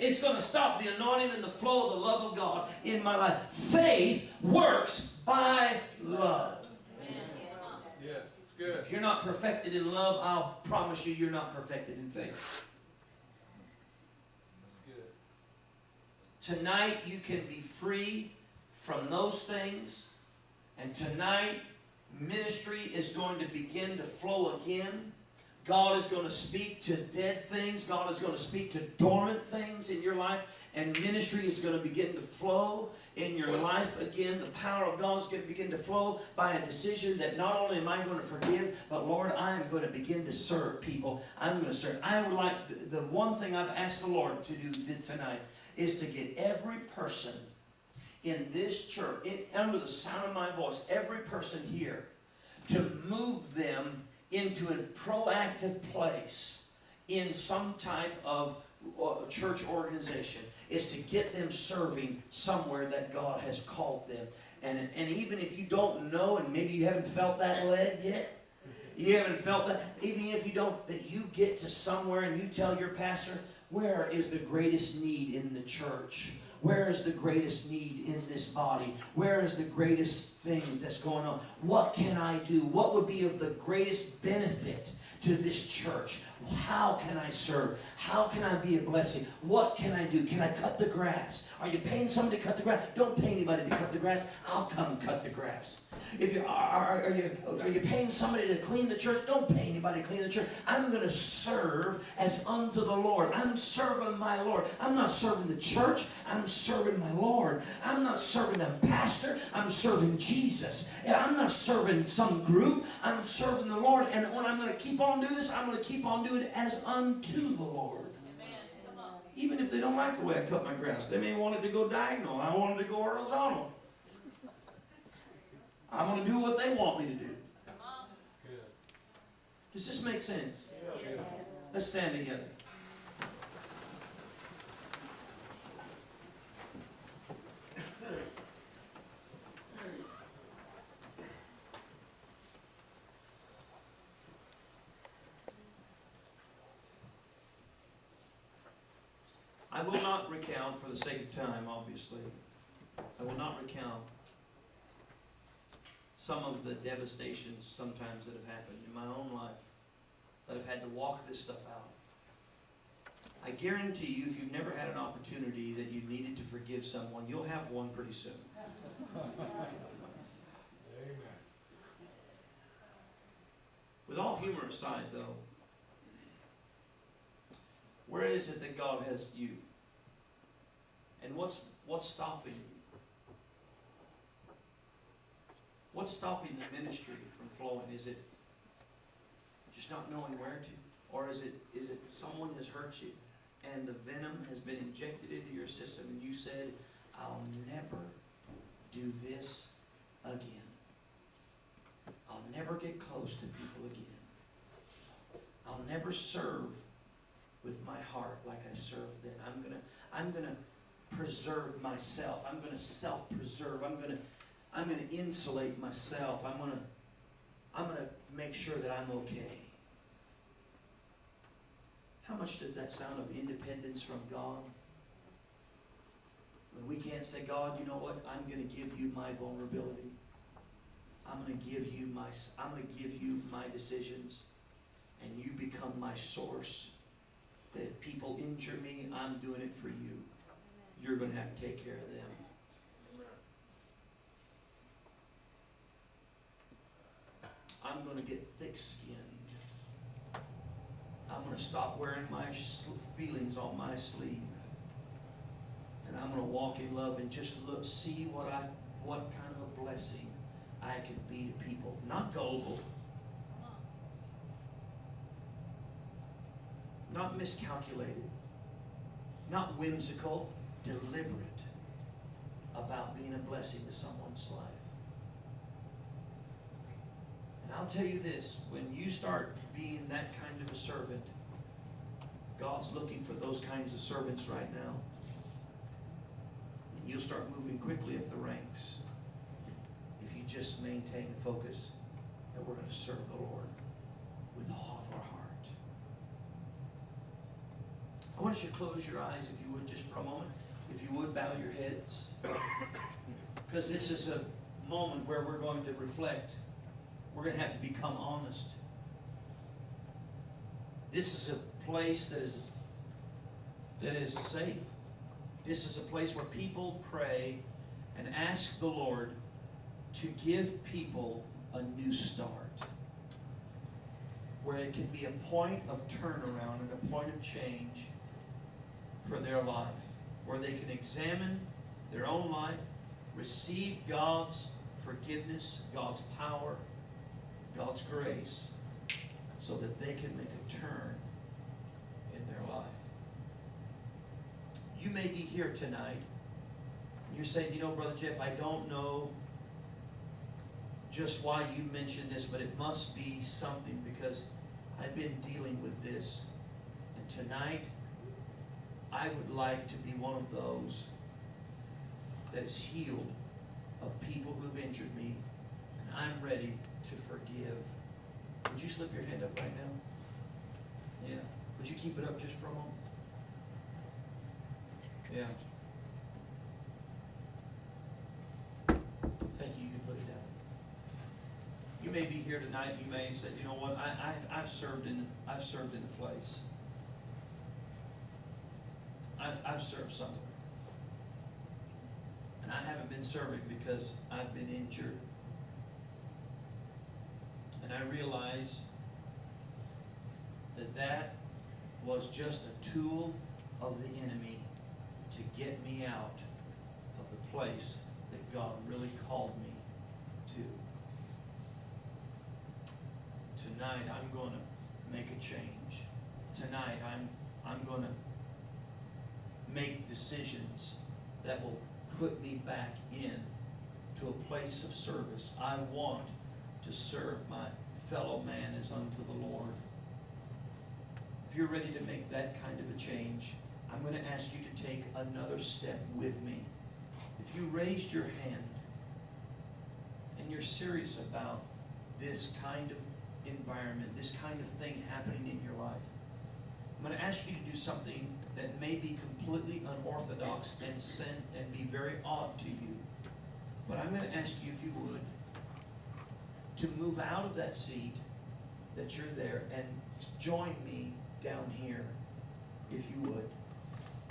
It's going to stop the anointing and the flow of the love of God in my life. Faith works by love. Yes, it's good. If you're not perfected in love, I'll promise you you're not perfected in faith. That's good. Tonight you can be free from those things. And tonight ministry is going to begin to flow again. God is going to speak to dead things. God is going to speak to dormant things in your life. And ministry is going to begin to flow in your life again. The power of God is going to begin to flow by a decision that not only am I going to forgive, but Lord, I am going to begin to serve people. I'm going to serve. I would like, the one thing I've asked the Lord to do tonight is to get every person in this church, under the sound of my voice, every person here, to move them into a proactive place in some type of church organization, is to get them serving somewhere that God has called them. And even if you don't know, and maybe you haven't felt that led yet, you haven't felt that, even if you don't, that you get to somewhere and you tell your pastor, where is the greatest need in the church? Where is the greatest need in this body? Where is the greatest things that's going on? What can I do? What would be of the greatest benefit to this church? How can I serve? How can I be a blessing? What can I do? Can I cut the grass? Are you paying somebody to cut the grass? Don't pay anybody to cut the grass. I'll come cut the grass. If you are you paying somebody to clean the church? Don't pay anybody to clean the church. I'm going to serve as unto the Lord. I'm serving my Lord. I'm not serving the church. I'm serving my Lord. I'm not serving a pastor. I'm serving Jesus. I'm not serving some group. I'm serving the Lord. And when I'm going to keep on doing this, I'm going to keep on doing it as unto the Lord. Even if they don't like the way I cut my grass. They may want it to go diagonal. I want it to go horizontal. I'm going to do what they want me to do. Does this make sense? Let's stand together. I will not recount, for the sake of time, obviously, I will not recount some of the devastations sometimes that have happened in my own life, that I've had to walk this stuff out. I guarantee you, if you've never had an opportunity that you needed to forgive someone, you'll have one pretty soon. Amen. With all humor aside, though, where is it that God has you? And what's stopping you? What's stopping the ministry from flowing? Is it just not knowing where to? Or is it someone has hurt you and the venom has been injected into your system and you said, I'll never do this again. I'll never get close to people again. I'll never serve with my heart like I served then. I'm gonna preserve myself. I'm gonna self-preserve. I'm gonna insulate myself. I'm gonna make sure that I'm okay. How much does that sound of independence from God? When we can't say, God, you know what? I'm going to give you my vulnerability. I'm going to give you my decisions, and you become my source. That if people injure me, I'm doing it for you. You're going to have to take care of them. I'm going to get thick-skinned. I'm going to stop wearing my feelings on my sleeve. And I'm going to walk in love and just look, see what kind of a blessing I can be to people. Not gullible. Not miscalculated. Not whimsical. Deliberate about being a blessing to someone's life. And I'll tell you this, when you start being that kind of a servant, God's looking for those kinds of servants right now. And you'll start moving quickly up the ranks if you just maintain focus that we're going to serve the Lord with all of our heart. I want you to close your eyes, if you would, just for a moment. If you would, bow your heads. Because this is a moment where we're going to reflect. We're going to have to become honest. This is a place that is safe. This is a place where people pray and ask the Lord to give people a new start. Where it can be a point of turnaround and a point of change for their life. Where they can examine their own life, receive God's forgiveness, God's power, God's grace, so that they can make a turn in their life. You may be here tonight, and you're saying, you know, Brother Jeff, I don't know just why you mentioned this, but it must be something, because I've been dealing with this. And tonight, I would like to be one of those that is healed of people who've injured me, and I'm ready to forgive. Would you slip your hand up right now? Yeah. Would you keep it up just for a moment? Yeah. Thank you. You can put it down. You may be here tonight. You may say, you know what? I've served in a place. I've served somewhere, and I haven't been serving because I've been injured. And I realize that was just a tool of the enemy to get me out of the place that God really called me to. Tonight I'm going to make a change. Tonight I'm going to make decisions that will put me back in to a place of service. I want to serve my fellow man as unto the Lord. If you're ready to make that kind of a change, I'm going to ask you to take another step with me. If you raised your hand and you're serious about this kind of environment, this kind of thing happening in your life, I'm going to ask you to do something that may be completely unorthodox and be very odd to you. But I'm going to ask you, if you would, to move out of that seat that you're there and join me down here, if you would.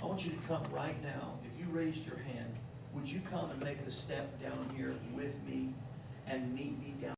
I want you to come right now. If you raised your hand, would you come and make the step down here with me and meet me down